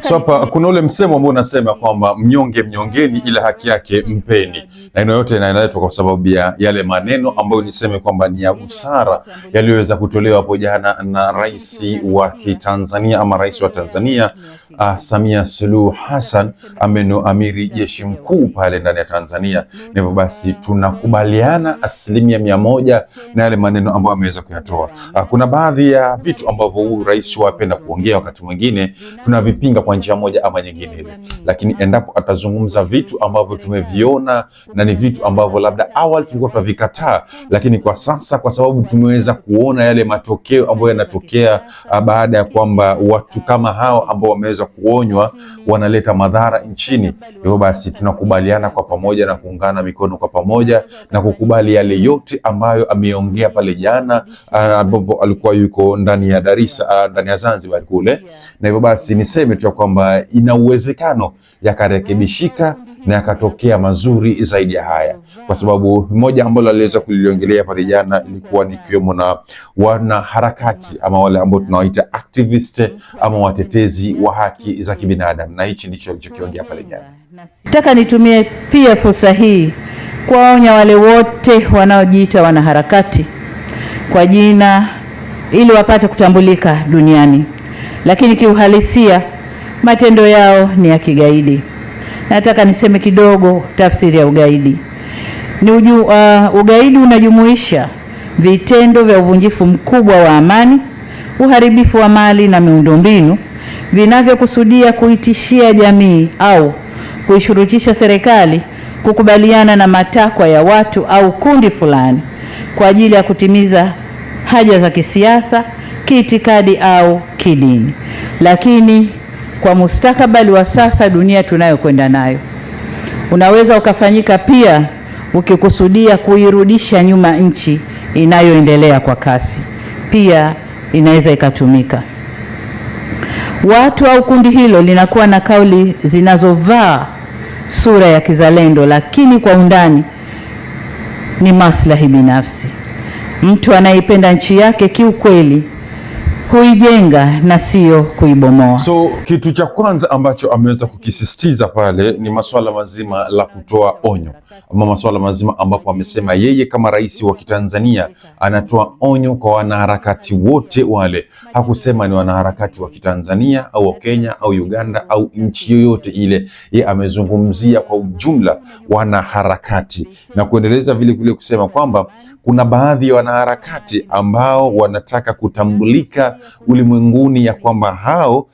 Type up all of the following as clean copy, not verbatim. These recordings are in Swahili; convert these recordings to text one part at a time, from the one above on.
So hapa kuna ule msemo ambao unasema kwamba mnyonge mnyongeni, ila haki yake mpeni, na ino yote inaletwa kwa sababu ya yale maneno ambayo niseme kwamba ni ya busara yaliyoweza kutolewa hapo jana na rais wa Tanzania ama rais wa Tanzania Samia Suluhu Hassan amiri jeshi mkuu pale ndani ya Tanzania. Na hivyo basi tunakubaliana 100% na yale maneno ambayo ameweza kuyatoa. Kuna baadhi ya vitu ambavyo rais wapenda kuongea, wakati mwingine tunavipinga kwa njia moja ama nyingine ile, lakini endapo atazungumza vitu ambavyo tumeviona na ni vitu ambavyo labda awali tulikuwa tunavikataa, lakini kwa sasa kwa sababu tumeweza kuona yale matokeo ambayo yanatokea baada ya kwamba watu kama hao ambao wameweza kuonywa wanaleta madhara nchini, hivyo basi tunakubaliana kwa pamoja na kuungana mikono kwa pamoja na kukubali yale yote ambayo ameongea pale jana ambapo alikuwa yuko ndani ya ndani ya Zanzibar kule. Na hivyo basi niseme tu kwamba ina uwezekano yakarekebishika na yakatokea mazuri zaidi ya haya, kwa sababu moja ambalo aliweza kuliongelea pale jana ilikuwa ni kiwemo na wana harakati ama wale ambao tunawaita activist ama watetezi wa haki za kibinadamu, na hichi ndicho alichokiongea pale jana. Nataka nitumie pia fursa hii kuwaonya wale wote wanaojiita wanaharakati kwa jina ili wapate kutambulika duniani, lakini kiuhalisia matendo yao ni ya kigaidi. Nataka niseme kidogo tafsiri ya ugaidi. Ugaidi unajumuisha vitendo vya uvunjifu mkubwa wa amani, uharibifu wa mali na miundombinu vinavyokusudia kuitishia jamii au kuishurutisha serikali kukubaliana na matakwa ya watu au kundi fulani kwa ajili ya kutimiza haja za kisiasa, kiitikadi au kidini. Lakini kwa mustakabali wa sasa, dunia tunayokwenda nayo, unaweza ukafanyika pia ukikusudia kuirudisha nyuma nchi inayoendelea kwa kasi. Pia inaweza ikatumika. Watu au kundi hilo linakuwa na kauli zinazovaa sura ya kizalendo, lakini kwa undani ni maslahi binafsi. Mtu anayependa nchi yake kiukweli huijenga na sio kuibomoa. So kitu cha kwanza ambacho ameweza kukisisitiza pale ni masuala mazima la kutoa onyo, ama masuala mazima ambapo amesema yeye kama rais wa Kitanzania anatoa onyo kwa wanaharakati wote wale. Hakusema ni wanaharakati wa Kitanzania au wa Kenya au Uganda au nchi yoyote ile, yeye amezungumzia kwa ujumla wanaharakati, na kuendeleza vile vile kusema kwamba kuna baadhi ya wanaharakati ambao wanataka kutambulika ulimwenguni ya kwamba hao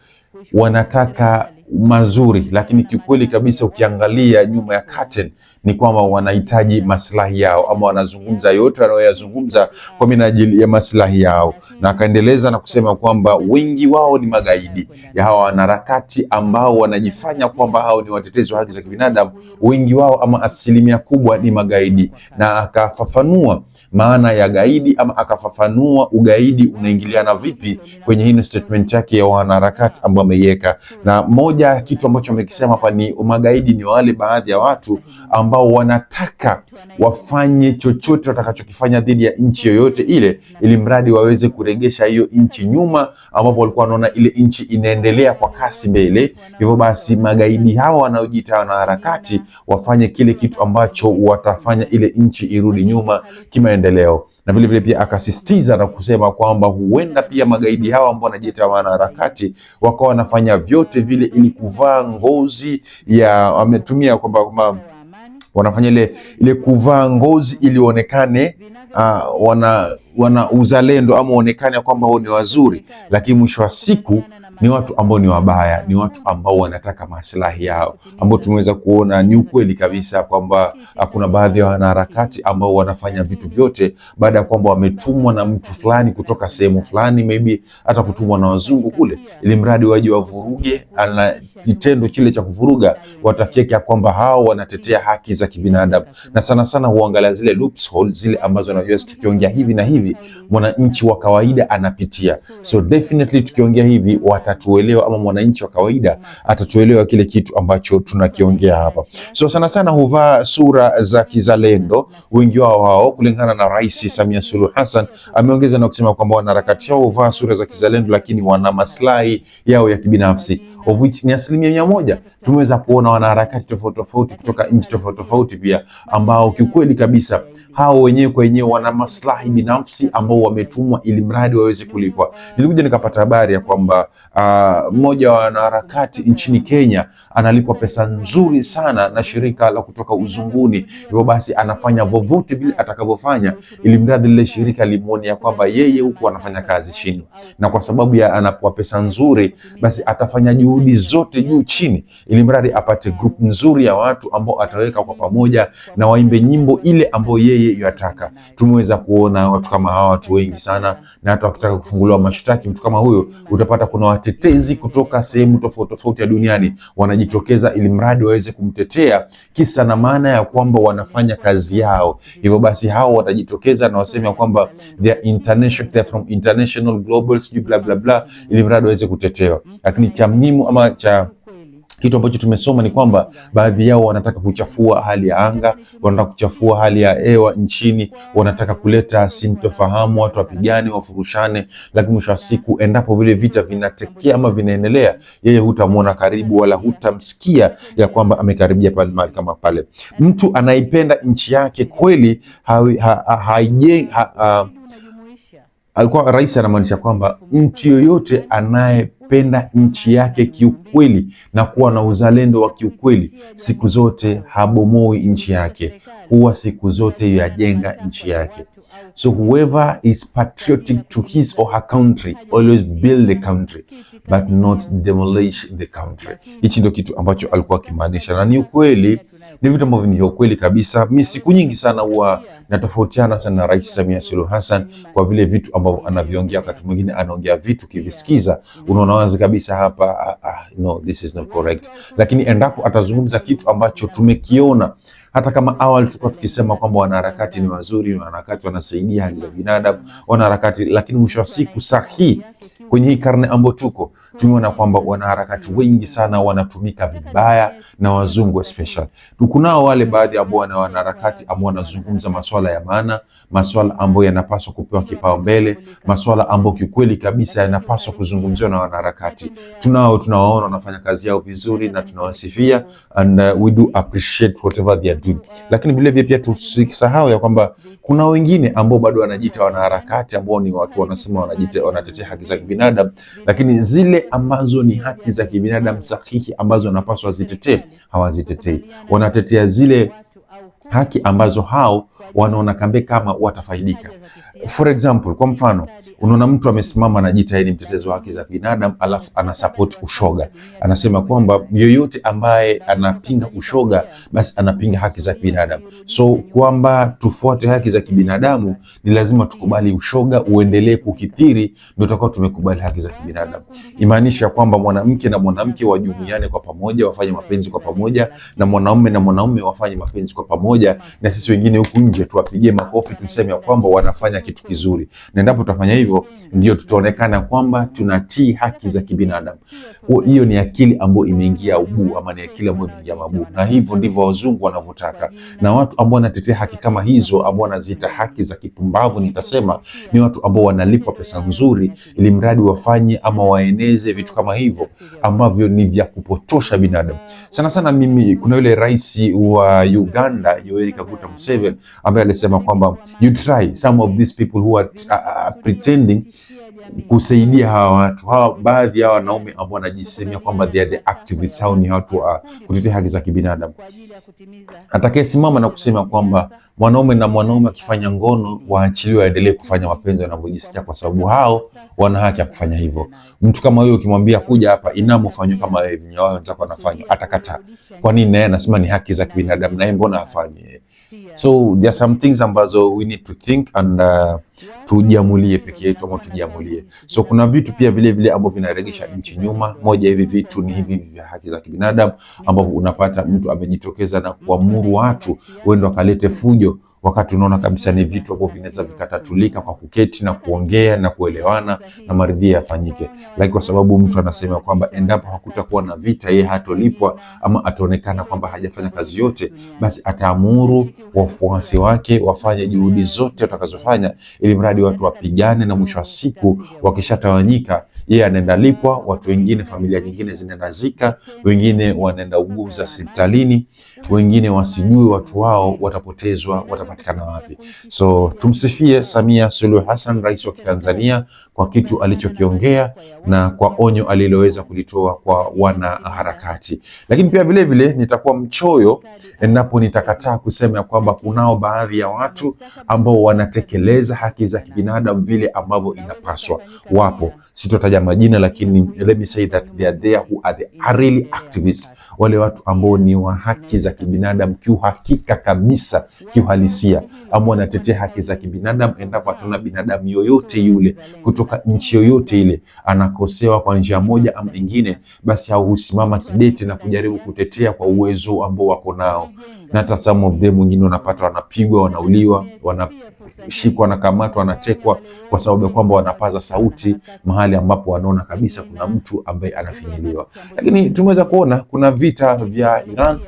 wanataka mazuri, lakini kiukweli kabisa ukiangalia nyuma ya curtain ni kwamba wanahitaji maslahi yao, ama wanazungumza yote wanayoyazungumza kwa minajili ya maslahi yao. Na akaendeleza na kusema kwamba wengi wao ni magaidi ya hawa wanaharakati ambao wanajifanya kwamba hao ni watetezi wa haki za kibinadamu. Wengi wao ama 1% kubwa ni magaidi, na akafafanua maana ya gaidi ama akafafanua ugaidi unaingiliana vipi kwenye hii statement yake ya wanaharakati ambao ameiweka. Na moja ya kitu ambacho amekisema hapa ni magaidi ni wale baadhi ya watu ambao wanataka wafanye chochote watakachokifanya dhidi ya nchi yoyote ile, ili mradi waweze kuregesha hiyo nchi nyuma, ambapo walikuwa wanaona ile nchi inaendelea kwa kasi mbele. Hivyo basi magaidi hawa wanaojiita wanaharakati wafanye kile kitu ambacho watafanya ile nchi irudi nyuma kimaendeleo. Na vile vile pia akasisitiza na kusema kwamba huenda pia magaidi hawa ambao wanajiita wanaharakati wakawa wanafanya vyote vile ili kuvaa ngozi ya, ametumia kwamba wanafanya ile kuvaa ngozi ili waonekane wana uzalendo ama waonekane kwamba wao ni wazuri, lakini mwisho wa siku ni watu ambao ni wabaya, ni watu ambao wanataka maslahi yao, ambao tumeweza kuona ni ukweli kabisa kwamba kuna baadhi ya wanaharakati ambao wanafanya vitu vyote baada ya kwamba wametumwa na mtu fulani kutoka sehemu fulani, maybe hata kutumwa na wazungu kule, ili mradi waje wavuruge. Ana kitendo kile cha kuvuruga watakeka kwamba hao wanatetea haki za kibinadamu, na sana sana huangalia zile loopholes zile ambazo najua tukiongea hivi na hivi mwananchi wa kawaida anapitia. So definitely tukiongea hivi atatuelewa, ama mwananchi wa kawaida atatuelewa kile kitu ambacho tunakiongea hapa. So sana sana huvaa sura za kizalendo wengi wao, kulingana na Rais Samia Suluhu Hassan. Ameongeza na kusema kwamba wanaharakati hao huvaa sura za kizalendo, lakini wana maslahi yao ya kibinafsi, of which ni 100%. Tumeweza kuona wanaharakati tofauti tofauti kutoka nchi tofauti tofauti pia, ambao kiukweli kabisa hao wenyewe kwa wenyewe wana maslahi binafsi ambao wametumwa ili mradi waweze kulipwa. Nilikuja nikapata habari ya kwamba mmoja wa wanaharakati nchini Kenya analipwa pesa nzuri sana na shirika la kutoka uzunguni. Hivyo basi anafanya vovote vile atakavyofanya ili mradi lile shirika limuone ya kwamba yeye huku anafanya kazi chini, na kwa sababu ya anapewa pesa nzuri, basi atafanya juhudi zote juu chini ili mradi apate group nzuri ya watu ambao ataweka kwa pamoja na waimbe nyimbo ile ambayo yeye yataka. Tumeweza kuona watu kama hawa, watu wengi sana, na hata wakitaka kufunguliwa mashtaki mtu kama huyo, utapata kuna watetezi kutoka sehemu tofauti tofauti ya duniani wanajitokeza ili mradi waweze kumtetea, kisa na maana ya kwamba wanafanya kazi yao. Hivyo basi hao watajitokeza na waseme kwamba they are from international global bla bla bla, ili mradi waweze kutetewa. Lakini cha muhimu ama cha kitu ambacho tumesoma ni kwamba baadhi yao wanataka kuchafua hali ya anga, wanataka kuchafua hali ya hewa nchini, wanataka kuleta sintofahamu, watu wapigane, wafurushane. Lakini mwisho wa siku, endapo vile vita vinatekea ama vinaendelea, yeye hutamwona karibu wala hutamsikia ya kwamba amekaribia pale mahali kama pale. Mtu anaipenda nchi yake kweli alikuwa rais anamaanisha kwamba mtu yoyote anayependa nchi yake kiukweli na kuwa na uzalendo wa kiukweli, siku zote habomoi nchi yake, huwa siku zote yajenga nchi yake. So whoever is patriotic to his or her country always build the country but not demolish the country. Hichi ndio kitu ambacho alikuwa akimaanisha, na ni ukweli, ni vitu ambavyo ni ukweli kabisa. Mimi siku nyingi sana huwa natofautiana sana na Rais Samia Suluhu Hassan kwa vile vitu ambavyo anaviongea. Wakati mwingine anaongea vitu kivisikiza unaona wazi kabisa hapa no, this is not correct. Lakini endapo atazungumza kitu ambacho tumekiona, hata kama awali tulikuwa tukisema kwamba wanaharakati ni wazuri, wanaharakati wanasaidia haki za binadamu, wanaharakati, lakini mwisho wa siku sahihi kwenye hii karne ambayo tuko, tumeona kwamba wanaharakati wengi sana wanatumika vibaya na wazungu especially. Kunao wale baadhi ambao wanaharakati ambao wanazungumza masuala ya maana, masuala ambayo yanapaswa kupewa kipaumbele, masuala ambayo kikweli kabisa yanapaswa kuzungumziwa na wanaharakati. Tunawaona wanafanya kazi yao vizuri na tunawasifia, and we do appreciate whatever they are doing. Lakini vile vile pia tusisahau ya kwamba kuna wengine ambao bado wanajiita wanaharakati, ambao ni watu wanasema wanatetea haki za kibinadamu, lakini zile ambazo ni haki za kibinadamu sahihi ambazo wanapaswa wazitetee, hawazitetei. Wanatetea zile haki ambazo hao wanaona kama watafaidika. For example, kwa mfano, unaona mtu amesimama anajiita yeye ni mtetezi wa haki za binadamu, alafu ana support ushoga. Anasema kwamba yoyote ambaye anapinga ushoga basi anapinga haki za binadamu. So kwamba tufuate haki za kibinadamu ni lazima tukubali ushoga uendelee kukithiri, ndio tutakuwa tumekubali haki za kibinadamu. Imaanisha kwamba mwanamke na mwanamke wajumuiane kwa pamoja, wafanye mapenzi kwa pamoja, na mwanaume na mwanaume wafanye mapenzi kwa pamoja, na sisi wengine huku nje tuwapigie makofi tuseme kwamba wanafanya kitu kizuri. Na endapo tutafanya hivyo, ndio tutaonekana kwamba tunatii haki za kibinadamu. Hiyo ni akili ambayo imeingia ubu, ama ni akili ambayo imeingia mabu, na hivyo ndivyo wazungu wanavyotaka. Na watu ambao wanatetea haki kama hizo, ambao wanaziita haki za kipumbavu, nitasema ni watu ambao wanalipwa pesa nzuri ili mradi wafanye ama waeneze vitu kama hivyo ambavyo ni vya kupotosha binadamu. Sana sana mimi, kuna yule rais wa Uganda Yoweri Kaguta Museveni ambaye alisema kwamba you try some of these people who are pretending kusaidia hawa watu, hawa baadhi ya wanaume ambao wanajisemea kwamba they are the activists, hao ni watu kutetea haki za kibinadamu. Atakayesimama na kusema kwamba mwanaume na mwanaume akifanya ngono waachiliwe waendelee kufanya mapenzi wanavyojisikia, kwa sababu hao wana haki ya kufanya hivyo. Mtu kama huyo ukimwambia kuja hapa inamo fanywe kama wewe wao wenzako wanafanya, atakataa. Kwa nini? Naye anasema ni haki za kibinadamu, naye mbona afanye? So there are some things ambazo we need to think and tujiamulie peke yetu, ama tujiamulie. So kuna vitu pia vile vile ambavyo vinaregesha nchi nyuma. Moja hivi vitu ni hivi vya haki za kibinadamu, ambapo unapata mtu amejitokeza na kuamuru watu wende wakalete fujo, wakati unaona kabisa ni vitu ambavyo vinaweza vikatatulika kwa kuketi na kuongea na kuelewana na maridhia yafanyike. Lakini kwa sababu mtu anasema kwamba endapo hakutakuwa na vita, yeye hatolipwa ama ataonekana kwamba hajafanya kazi yote, basi ataamuru wafuasi wake wafanye juhudi zote watakazofanya, ili mradi watu wapigane, na mwisho wa siku wakishatawanyika, yeye anaenda lipwa, watu wengine, familia nyingine zinaenda zika, wengine wanaenda uguza hospitalini, wengine wasijui watu wao watapotezwa, watapatikana wapi. So tumsifie Samia Suluhu Hassan, rais wa Tanzania, kwa kitu alichokiongea na kwa onyo aliloweza kulitoa kwa wanaharakati. Lakini pia vile vile nitakuwa mchoyo endapo nitakataa kusema ya kwamba kunao baadhi ya watu ambao wanatekeleza haki za kibinadamu vile ambavyo inapaswa. Wapo, sitotaja majina, lakini let me say that they are there who are the really activists, wale watu ambao ni wa haki za kibinadamu kiuhakika kabisa, kiuhalisia, ambao wanatetea haki za kibinadamu. Endapo hatuna binadamu yoyote yule kutoka nchi yoyote ile anakosewa kwa njia moja ama ingine, basi husimama kidete na kujaribu kutetea kwa uwezo ambao wako nao. Na hata some of them wengine wanapata wanapigwa, wanauliwa, wanashikwa, wanakamatwa, wanatekwa kwa sababu ya kwamba wanapaza sauti mahali ambapo wanaona kabisa kuna mtu ambaye anafinyiliwa. Lakini tumeweza kuona kuna vita vya Iran,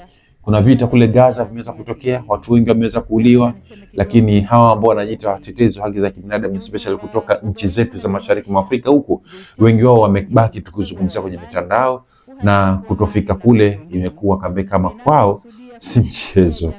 kuna vita kule Gaza vimeweza kutokea, watu wengi wameweza kuuliwa, lakini hawa ambao wanajiita watetezi wa haki za kibinadamu, especially kutoka nchi zetu za Mashariki mwa Afrika huko, wengi wao wamebaki tukizungumzia kwenye mitandao, na kutofika kule imekuwa kama kwao si mchezo.